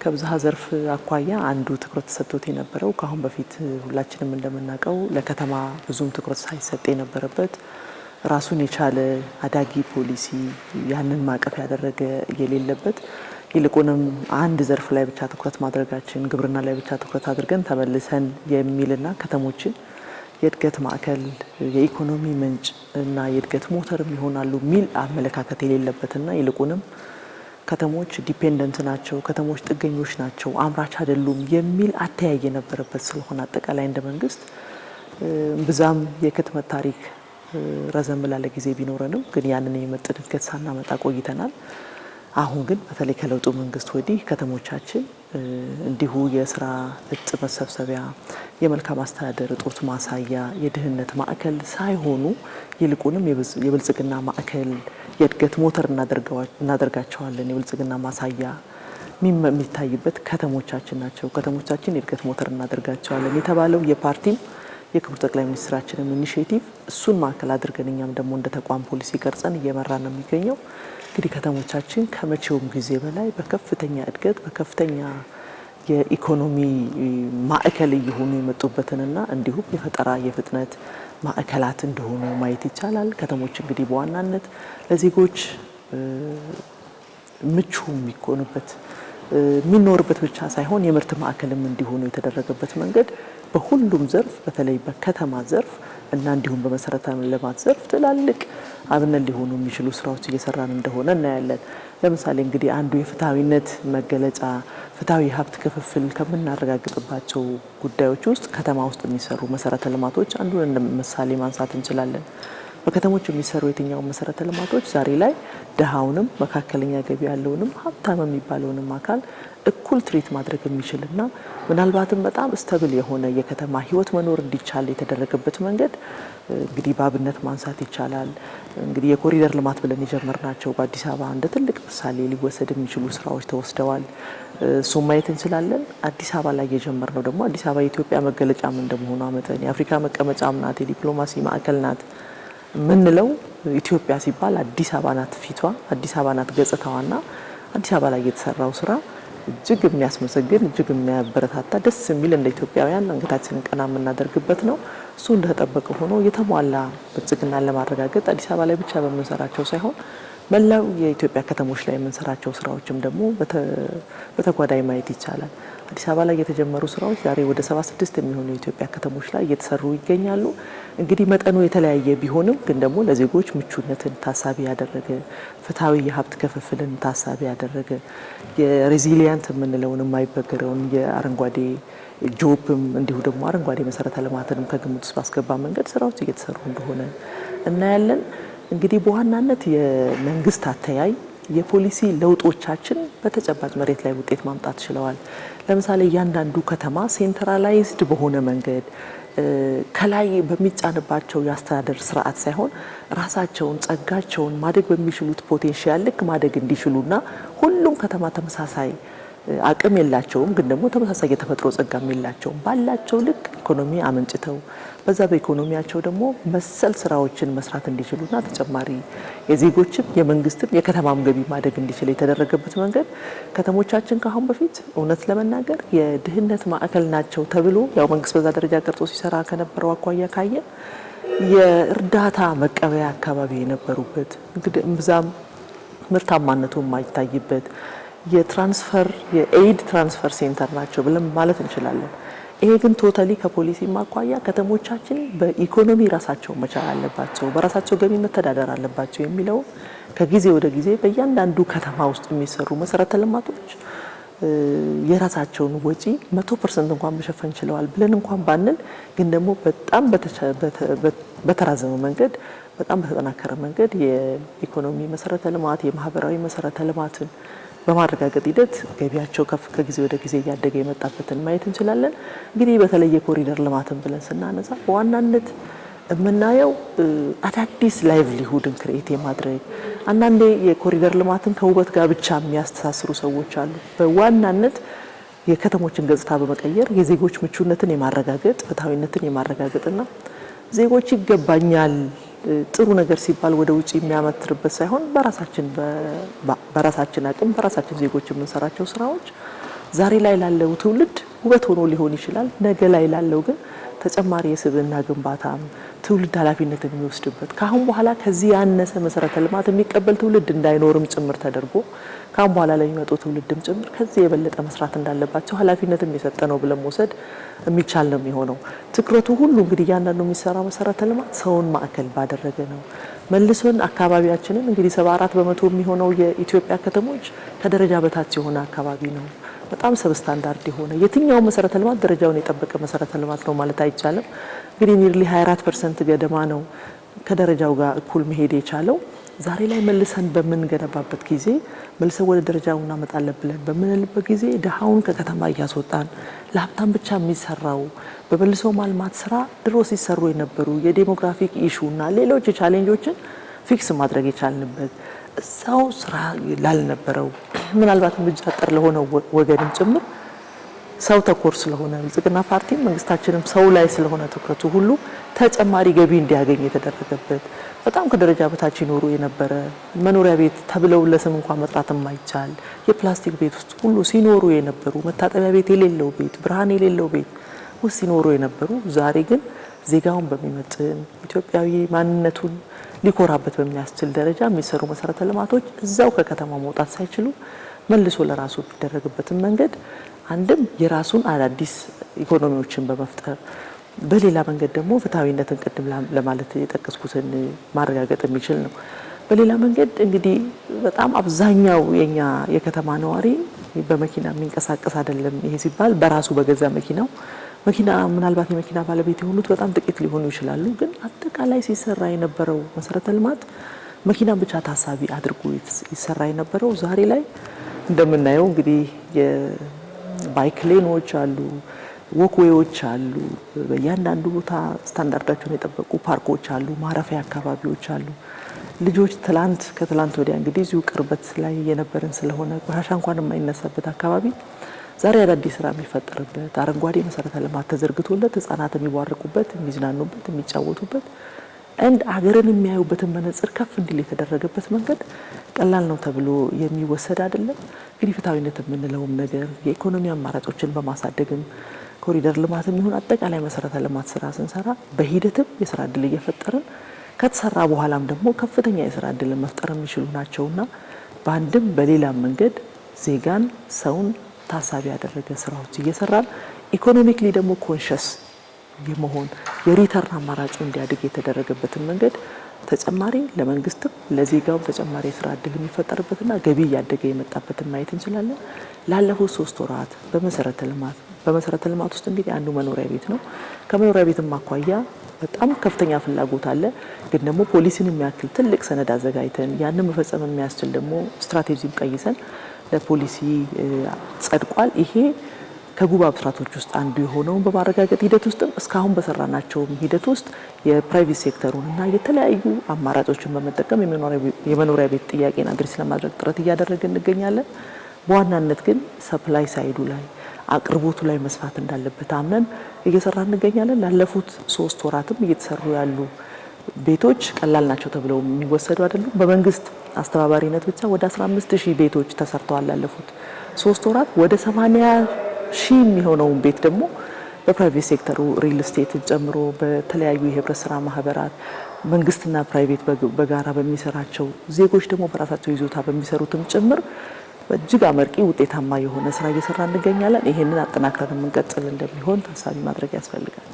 ከብዝሃ ዘርፍ አኳያ አንዱ ትኩረት ተሰጥቶት የነበረው ከአሁን በፊት ሁላችንም እንደምናውቀው ለከተማ ብዙም ትኩረት ሳይሰጥ የነበረበት ራሱን የቻለ አዳጊ ፖሊሲ ያንን ማቀፍ ያደረገ የሌለበት ይልቁንም አንድ ዘርፍ ላይ ብቻ ትኩረት ማድረጋችን ግብርና ላይ ብቻ ትኩረት አድርገን ተመልሰን የሚልና ከተሞችን የእድገት ማዕከል የኢኮኖሚ ምንጭ እና የእድገት ሞተርም ይሆናሉ ሚል አመለካከት የሌለበትና ይልቁንም ከተሞች ዲፔንደንት ናቸው፣ ከተሞች ጥገኞች ናቸው፣ አምራች አይደሉም የሚል አተያይ የነበረበት ስለሆነ አጠቃላይ እንደ መንግስት ብዛም የክትመት ታሪክ ረዘም ላለ ጊዜ ቢኖረንም ግን ያንን የመጠን እድገት ሳናመጣ ቆይተናል። አሁን ግን በተለይ ከለውጡ መንግስት ወዲህ ከተሞቻችን እንዲሁ የስራ እጥ መሰብሰቢያ፣ የመልካም አስተዳደር እጦት ማሳያ፣ የድህነት ማዕከል ሳይሆኑ ይልቁንም የብልጽግና ማዕከል የእድገት ሞተር እናደርጋቸዋለን። የብልጽግና ማሳያ የሚታይበት ከተሞቻችን ናቸው። ከተሞቻችን የእድገት ሞተር እናደርጋቸዋለን የተባለው የፓርቲም የክቡር ጠቅላይ ሚኒስትራችንም ኢኒሼቲቭ እሱን ማዕከል አድርገን እኛም ደግሞ እንደ ተቋም ፖሊሲ ቀርጸን እየመራ ነው የሚገኘው። እንግዲህ ከተሞቻችን ከመቼውም ጊዜ በላይ በከፍተኛ እድገት በከፍተኛ የኢኮኖሚ ማዕከል እየሆኑ የመጡበትንና እንዲሁም የፈጠራ የፍጥነት ማዕከላት እንደሆኑ ማየት ይቻላል። ከተሞች እንግዲህ በዋናነት ለዜጎች ምቹ የሚሆኑበት የሚኖርበት ብቻ ሳይሆን የምርት ማዕከልም እንዲሆኑ የተደረገበት መንገድ በሁሉም ዘርፍ በተለይ በከተማ ዘርፍ እና እንዲሁም በመሰረተ ልማት ዘርፍ ትላልቅ አብነት ሊሆኑ የሚችሉ ስራዎች እየሰራን እንደሆነ እናያለን። ለምሳሌ እንግዲህ አንዱ የፍትሃዊነት መገለጫ ፍትሃዊ ሀብት ክፍፍል ከምናረጋግጥባቸው ጉዳዮች ውስጥ ከተማ ውስጥ የሚሰሩ መሰረተ ልማቶች አንዱን እንደ ምሳሌ ማንሳት እንችላለን። በከተሞች የሚሰሩ የትኛው መሰረተ ልማቶች ዛሬ ላይ ድሃውንም መካከለኛ ገቢ ያለውንም ሀብታም የሚባለውንም አካል እኩል ትሪት ማድረግ የሚችልና ምናልባትም በጣም ስተብል የሆነ የከተማ ህይወት መኖር እንዲቻል የተደረገበት መንገድ እንግዲህ በአብነት ማንሳት ይቻላል። እንግዲህ የኮሪደር ልማት ብለን የጀመርናቸው በአዲስ አበባ እንደ ትልቅ ምሳሌ ሊወሰድ የሚችሉ ስራዎች ተወስደዋል። እሱም ማየት እንችላለን። አዲስ አበባ ላይ የጀመርነው ደግሞ አዲስ አበባ የኢትዮጵያ መገለጫም እንደመሆኗ መጠን የአፍሪካ መቀመጫም ናት፣ የዲፕሎማሲ ማዕከል ናት ምንለው ኢትዮጵያ ሲባል አዲስ አበባ ናት ፊቷ፣ አዲስ አበባ ናት ገጽታዋና አዲስ አበባ ላይ የተሰራው ስራ እጅግ የሚያስመሰግን እጅግ የሚያበረታታ ደስ የሚል እንደ ኢትዮጵያውያን አንገታችንን ቀና የምናደርግበት ነው። እሱ እንደተጠበቀ ሆኖ የተሟላ ብልጽግናን ለማረጋገጥ አዲስ አበባ ላይ ብቻ በምንሰራቸው ሳይሆን መላው የኢትዮጵያ ከተሞች ላይ የምንሰራቸው ስራዎችም ደግሞ በተጓዳኝ ማየት ይቻላል። አዲስ አበባ ላይ የተጀመሩ ስራዎች ዛሬ ወደ 76 የሚሆኑ የኢትዮጵያ ከተሞች ላይ እየተሰሩ ይገኛሉ። እንግዲህ መጠኑ የተለያየ ቢሆንም ግን ደግሞ ለዜጎች ምቹነትን ታሳቢ ያደረገ ፍትሃዊ የሀብት ክፍፍልን ታሳቢ ያደረገ የሬዚሊያንት የምንለውን የማይበገረውን የአረንጓዴ ጆብም እንዲሁ ደግሞ አረንጓዴ መሰረተ ልማትንም ከግምት ውስጥ ባስገባ መንገድ ስራዎች እየተሰሩ እንደሆነ እናያለን። እንግዲህ በዋናነት የመንግስት አተያይ የፖሊሲ ለውጦቻችን በተጨባጭ መሬት ላይ ውጤት ማምጣት ችለዋል። ለምሳሌ እያንዳንዱ ከተማ ሴንትራላይዝድ በሆነ መንገድ ከላይ በሚጫንባቸው የአስተዳደር ስርዓት ሳይሆን ራሳቸውን ጸጋቸውን ማደግ በሚችሉት ፖቴንሻል ልክ ማደግ እንዲችሉና ሁሉም ከተማ ተመሳሳይ አቅም የላቸውም፣ ግን ደግሞ ተመሳሳይ የተፈጥሮ ጸጋም የላቸውም። ባላቸው ልክ ኢኮኖሚ አመንጭተው በዛ በኢኮኖሚያቸው ደግሞ መሰል ስራዎችን መስራት እንዲችሉና ተጨማሪ የዜጎችም የመንግስትም የከተማም ገቢ ማደግ እንዲችል የተደረገበት መንገድ ከተሞቻችን ካሁን በፊት እውነት ለመናገር የድህነት ማዕከል ናቸው ተብሎ ያው መንግስት በዛ ደረጃ ቀርጾ ሲሰራ ከነበረው አኳያ ካየ የእርዳታ መቀበያ አካባቢ የነበሩበት እንግዲህ እምብዛም ምርታማነቱ የማይታይበት የትራንስፈር የኤይድ ትራንስፈር ሴንተር ናቸው ብለን ማለት እንችላለን። ይሄ ግን ቶታሊ ከፖሊሲ ማኳያ ከተሞቻችን በኢኮኖሚ ራሳቸው መቻል አለባቸው፣ በራሳቸው ገቢ መተዳደር አለባቸው የሚለው ከጊዜ ወደ ጊዜ በእያንዳንዱ ከተማ ውስጥ የሚሰሩ መሰረተ ልማቶች የራሳቸውን ወጪ 100% እንኳን መሸፈን ችለዋል ብለን እንኳን ባንል ግን ደግሞ በጣም በተራዘመ መንገድ በጣም በተጠናከረ መንገድ የኢኮኖሚ መሰረተ ልማት የማህበራዊ መሰረተ ልማትን በማረጋገጥ ሂደት ገቢያቸው ከጊዜ ወደ ጊዜ እያደገ የመጣበትን ማየት እንችላለን። እንግዲህ በተለይ የኮሪደር ልማትን ብለን ስናነሳ በዋናነት የምናየው አዳዲስ ላይቭሊሁድን ክሬት የማድረግ አንዳንዴ የኮሪደር ልማትን ከውበት ጋር ብቻ የሚያስተሳስሩ ሰዎች አሉ። በዋናነት የከተሞችን ገጽታ በመቀየር የዜጎች ምቹነትን የማረጋገጥ ፍትሃዊነትን የማረጋገጥና ዜጎች ይገባኛል ጥሩ ነገር ሲባል ወደ ውጪ የሚያመትርበት ሳይሆን በራሳችን አቅም በራሳችን ዜጎች የምንሰራቸው ስራዎች ዛሬ ላይ ላለው ትውልድ ውበት ሆኖ ሊሆን ይችላል። ነገ ላይ ላለው ግን ተጨማሪ የስብዕና ግንባታም ትውልድ ኃላፊነትን የሚወስድበት ካሁን በኋላ ከዚህ ያነሰ መሰረተ ልማት የሚቀበል ትውልድ እንዳይኖርም ጭምር ተደርጎ ካሁን በኋላ ለሚመጡ ትውልድም ጭምር ከዚህ የበለጠ መስራት እንዳለባቸው ኃላፊነትም የሰጠ ነው ብለን መውሰድ የሚቻል ነው የሚሆነው። ትኩረቱ ሁሉ እንግዲህ እያንዳንዱ የሚሰራው መሰረተ ልማት ሰውን ማዕከል ባደረገ ነው። መልሶን አካባቢያችንን እንግዲህ 74 በመቶ የሚሆነው የኢትዮጵያ ከተሞች ከደረጃ በታች የሆነ አካባቢ ነው። በጣም ሰብ ስታንዳርድ የሆነ የትኛው መሰረተ ልማት ደረጃውን የጠበቀ መሰረተ ልማት ነው ማለት አይቻልም። እንግዲህ ኒርሊ 24% ገደማ ነው ከደረጃው ጋር እኩል መሄድ የቻለው። ዛሬ ላይ መልሰን በምንገነባበት ጊዜ መልሰን ወደ ደረጃው እናመጣለን ብለን በምንልበት ጊዜ ድሃውን ከከተማ እያስወጣን ለሀብታም ብቻ የሚሰራው በመልሶ ማልማት ስራ ድሮ ሲሰሩ የነበሩ የዴሞግራፊክ ኢሹና ሌሎች ቻሌንጆችን ፊክስ ማድረግ የቻልንበት እዛው ስራ ላልነበረው ምናልባት እጅ አጠር ለሆነው ወገንም ጭምር ሰው ተኮር ስለሆነ ብልጽግና ፓርቲ መንግስታችንም ሰው ላይ ስለሆነ ትኩረቱ ሁሉ ተጨማሪ ገቢ እንዲያገኝ የተደረገበት በጣም ከደረጃ በታች ይኖሩ የነበረ መኖሪያ ቤት ተብለው ለስም እንኳን መጥራት የማይቻል የፕላስቲክ ቤት ውስጥ ሁሉ ሲኖሩ የነበሩ መታጠቢያ ቤት የሌለው ቤት ብርሃን የሌለው ቤት ውስጥ ሲኖሩ የነበሩ ዛሬ ግን ዜጋውን በሚመጥን ኢትዮጵያዊ ማንነቱን ሊኮራበት በሚያስችል ደረጃ የሚሰሩ መሰረተ ልማቶች እዛው ከከተማ መውጣት ሳይችሉ መልሶ ለራሱ የሚደረግበትን መንገድ አንድም የራሱን አዳዲስ ኢኮኖሚዎችን በመፍጠር በሌላ መንገድ ደግሞ ፍትሃዊነትን ቅድም ለማለት የጠቀስኩትን ማረጋገጥ የሚችል ነው። በሌላ መንገድ እንግዲህ በጣም አብዛኛው የኛ የከተማ ነዋሪ በመኪና የሚንቀሳቀስ አይደለም። ይሄ ሲባል በራሱ በገዛ መኪና ምናልባት የመኪና ባለቤት የሆኑት በጣም ጥቂት ሊሆኑ ይችላሉ። ግን አጠቃላይ ሲሰራ የነበረው መሰረተ ልማት መኪናን ብቻ ታሳቢ አድርጎ ይሰራ የነበረው ዛሬ ላይ እንደምናየው እንግዲህ የባይክ ሌኖች አሉ፣ ወክዌዎች አሉ፣ በእያንዳንዱ ቦታ ስታንዳርዳቸውን የጠበቁ ፓርኮች አሉ፣ ማረፊያ አካባቢዎች አሉ። ልጆች ከትላንት ወዲያ እንግዲህ እዚሁ ቅርበት ላይ የነበረን ስለሆነ ቆሻሻ እንኳን የማይነሳበት አካባቢ ዛሬ አዳዲስ ስራ የሚፈጠርበት አረንጓዴ መሰረተ ልማት ተዘርግቶለት ህጻናት የሚቧርቁበት፣ የሚዝናኑበት፣ የሚጫወቱበት እንድ ሀገርን የሚያዩበትን መነጽር ከፍ እንዲል የተደረገበት መንገድ ቀላል ነው ተብሎ የሚወሰድ አይደለም። እንግዲህ ፍትሃዊነት የምንለውም ነገር የኢኮኖሚ አማራጮችን በማሳደግም ኮሪደር ልማትም ይሁን አጠቃላይ መሰረተ ልማት ስራ ስንሰራ በሂደትም የስራ እድል እየፈጠርን ከተሰራ በኋላም ደግሞ ከፍተኛ የስራ እድልን መፍጠር የሚችሉ ናቸውና በአንድም በሌላም መንገድ ዜጋን ሰውን ታሳቢ ያደረገ ስራዎች እየሰራን ኢኮኖሚክሊ ደግሞ ኮንሸስ የመሆን የሪተርን አማራጩ እንዲያድግ የተደረገበትን መንገድ ተጨማሪ ለመንግስትም ለዜጋው ተጨማሪ የስራ እድል የሚፈጠርበትና ገቢ እያደገ የመጣበትን ማየት እንችላለን። ላለፉት 3 ወራት በመሰረተ ልማት ውስጥ እንግዲህ አንዱ መኖሪያ ቤት ነው። ከመኖሪያ ቤትም አኳያ በጣም ከፍተኛ ፍላጎት አለ። ግን ደግሞ ፖሊሲን የሚያክል ትልቅ ሰነድ አዘጋጅተን ያንን መፈጸም የሚያስችል ደግሞ ስትራቴጂም ቀይሰን ለፖሊሲ ጸድቋል። ይሄ ከጉባ ብስራቶች ውስጥ አንዱ የሆነውን በማረጋገጥ ሂደት ውስጥም እስካሁን በሰራናቸው ሂደት ውስጥ የፕራይቬት ሴክተሩንና የተለያዩ አማራጮችን በመጠቀም የመኖሪያ ቤት ጥያቄን አድሬስ ለማድረግ ጥረት እያደረግን እንገኛለን። በዋናነት ግን ሰፕላይ ሳይዱ ላይ አቅርቦቱ ላይ መስፋት እንዳለበት አምነን እየሰራ እንገኛለን። ላለፉት 3 ወራትም እየተሰሩ ያሉ ቤቶች ቀላል ናቸው ተብለው የሚወሰዱ አይደሉም። በመንግስት አስተባባሪነት ብቻ ወደ 15000 ቤቶች ተሰርተዋል። ላለፉት 3 ወራት ወደ 80,000 የሚሆነውን ቤት ደግሞ በፕራይቬት ሴክተሩ ሪል ስቴትን ጨምሮ በተለያዩ የህብረት ስራ ማህበራት መንግስትና ፕራይቬት በጋራ በሚሰራቸው ዜጎች ደግሞ በራሳቸው ይዞታ በሚሰሩትም ጭምር እጅግ አመርቂ ውጤታማ የሆነ ስራ እየሰራ እንገኛለን። ይሄንን አጠናክረን የምንቀጥል እንደሚሆን ታሳቢ ማድረግ ያስፈልጋል።